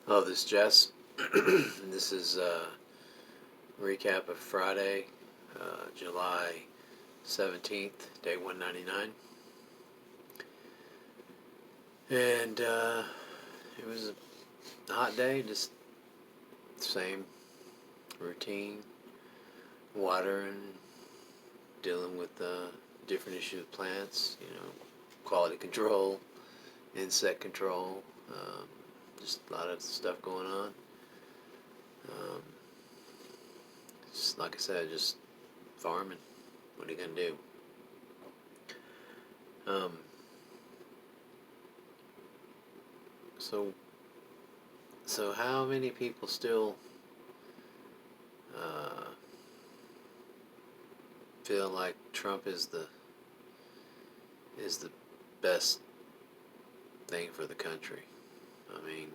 Hello, this is Jess. This is a recap of Friday, July 17th, day 199. And it was a hot day, just same routine, watering, dealing with different issues with plants, quality control, insect control, just a lot of stuff going on. Um, just like I said, just farming. What are you going to do? Um, so So how many people still uh, feel like Trump is the best thing for the country? I mean,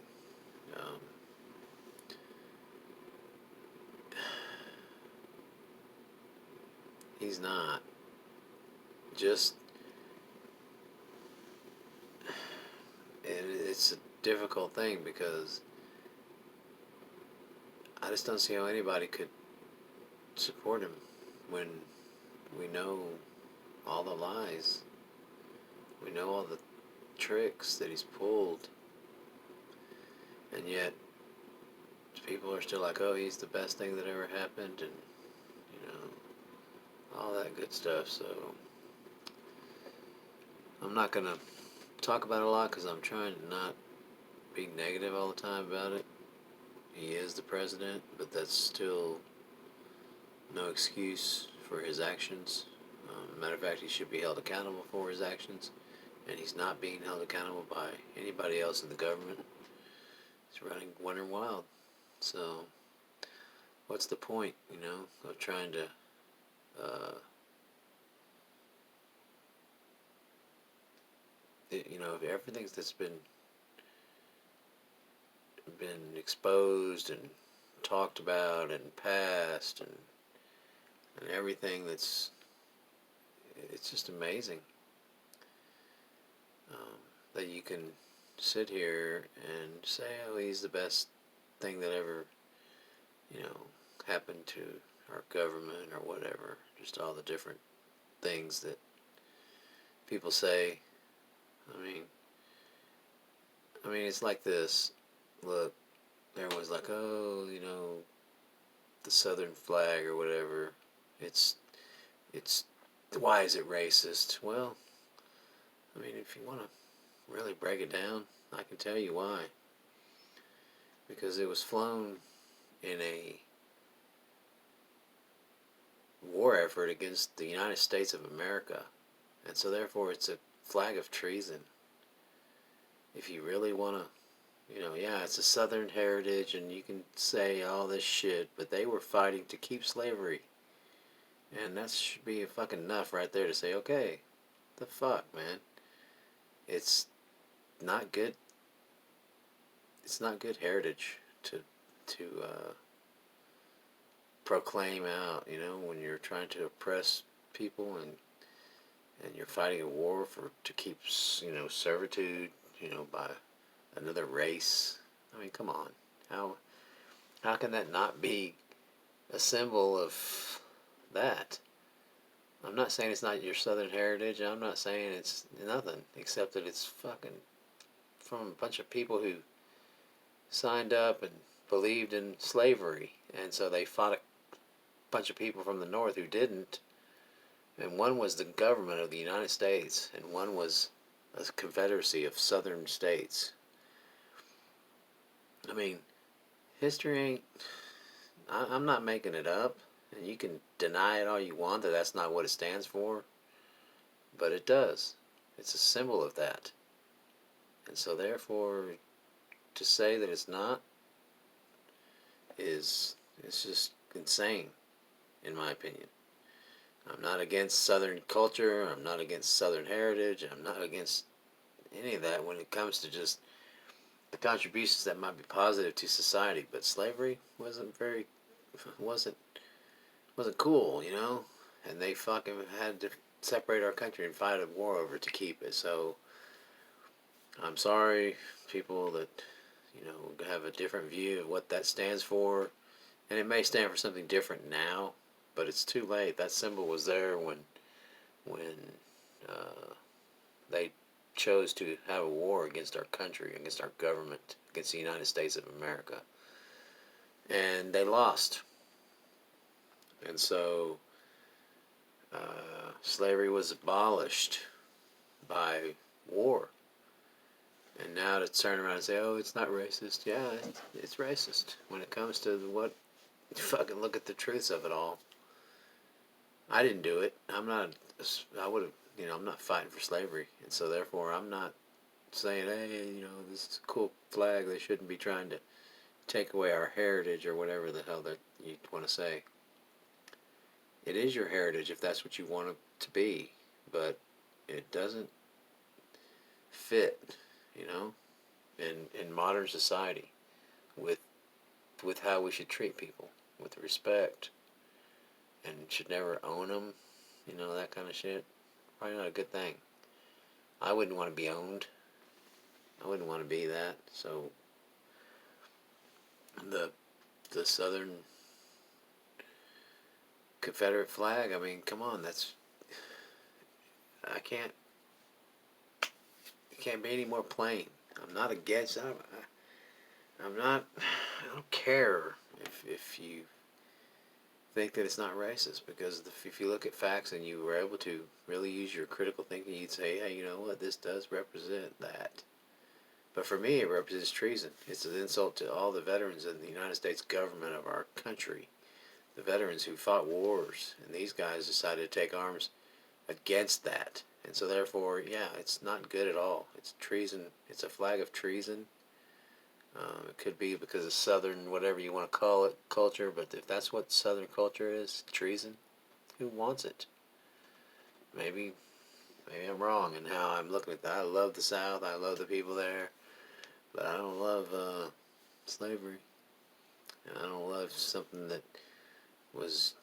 um, he's not. Just and it's a difficult thing because I just don't see how anybody could support him when we know all the lies, we know all the tricks that he's pulled, and yet people are still like, "Oh, he's the best thing that ever happened," and you know all that good stuff. So I'm not gonna talk about it a lot because I'm trying to not be negative all the time about it. He is the president, but that's still no excuse for his actions. Matter of fact, he should be held accountable for his actions, and he's not being held accountable by anybody else in the government. He's wandering wild. So, what's the point, of trying to, if everything's that's been exposed and talked about and passed and everything it's just amazing that you can sit here and say, oh, he's the best thing that ever, you know, happened to our government or whatever. Just all the different things that people say. I mean, it's like this. Look, everyone's like, oh, the Southern flag or whatever. It's it's why is it racist? Well, if you want to really break it down, I can tell you why. Because it was flown in a war effort against the United States of America, and so therefore it's a flag of treason. If you really want to, yeah, it's a Southern heritage, and you can say all this shit, but they were fighting to keep slavery, and that should be fucking enough right there to say, okay, the fuck, man, it's not good. It's not good heritage to proclaim out, when you're trying to oppress people and you're fighting a war to keep, servitude, by another race. Come on. How can that not be a symbol of that? I'm not saying it's not your Southern heritage. I'm not saying it's nothing except that it's fucking from a bunch of people who signed up and believed in slavery, and so they fought a bunch of people from the North who didn't. And one was the government of the United States, and one was a confederacy of Southern states. I mean, history ain't. I'm not making it up, and you can deny it all you want that that's not what it stands for, but it does. It's a symbol of that. And so, therefore, to say that it's not is it's just insane, in my opinion. I'm not against Southern culture. I'm not against Southern heritage. I'm not against any of that when it comes to just the contributions that might be positive to society. But slavery wasn't wasn't cool, And they fucking had to separate our country and fight a war over it to keep it. So I'm sorry, people that have a different view of what that stands for, and it may stand for something different now, but it's too late. That symbol was there when they chose to have a war against our country, against our government, against the United States of America, and they lost. And so slavery was abolished by war. And now to turn around and say, oh, it's not racist. Yeah, it's racist when it comes to what, fucking look at the truths of it all. I didn't do it. I would have, I'm not fighting for slavery. And so therefore I'm not saying, hey, this is a cool flag. They shouldn't be trying to take away our heritage or whatever the hell that you want to say. It is your heritage if that's what you want it to be, but it doesn't fit, in modern society with how we should treat people, with respect, and should never own them, that kind of shit. Probably not a good thing. I wouldn't want to be owned. I wouldn't want to be that. So the Southern Confederate flag, I mean, come on, it can't be any more plain. I'm not against, I don't care if you think that it's not racist, because if you look at facts and you were able to really use your critical thinking, you'd say, hey, you know what, this does represent that. But for me, it represents treason. It's an insult to all the veterans in the United States government of our country, the veterans who fought wars, and these guys decided to take arms against that. And so therefore, yeah, it's not good at all. It's treason. It's a flag of treason. It could be because of Southern, whatever you want to call it, culture, but if that's what Southern culture is, treason, who wants it? Maybe I'm wrong in how I'm looking at that. I love the South. I love the people there, but I don't love slavery. And I don't love something that was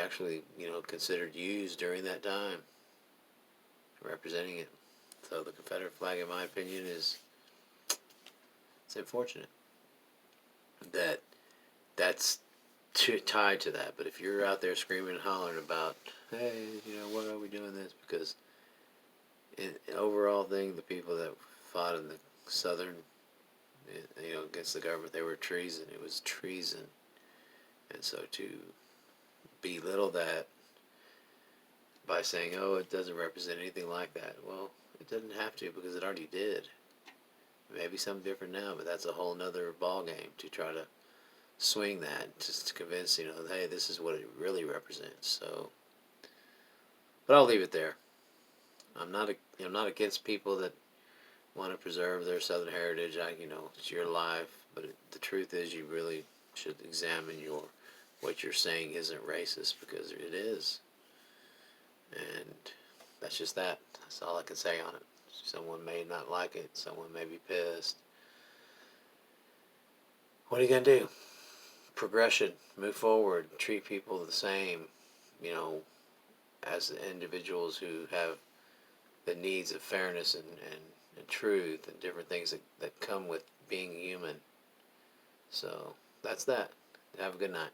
actually, considered used during that time, representing it. So the Confederate flag, in my opinion, it's unfortunate that that's tied to that. But if you're out there screaming and hollering about, hey, why are we doing this? Because in overall thing, the people that fought in the Southern, against the government, they were treason. It was treason. And so to belittle that by saying, oh, it doesn't represent anything like that. Well, it doesn't have to, because it already did. Maybe something different now, but that's a whole nother ball game to try to swing that, just to convince, hey, this is what it really represents. So, but I'll leave it there. I'm not against people that want to preserve their Southern heritage. It's your life, but the truth is, you really should examine what you're saying isn't racist, because it is. And that's just that. That's all I can say on it. Someone may not like it. Someone may be pissed. What are you going to do? Progression. Move forward. Treat people the same, as individuals who have the needs of fairness and truth and different things that come with being human. So that's that. Have a good night.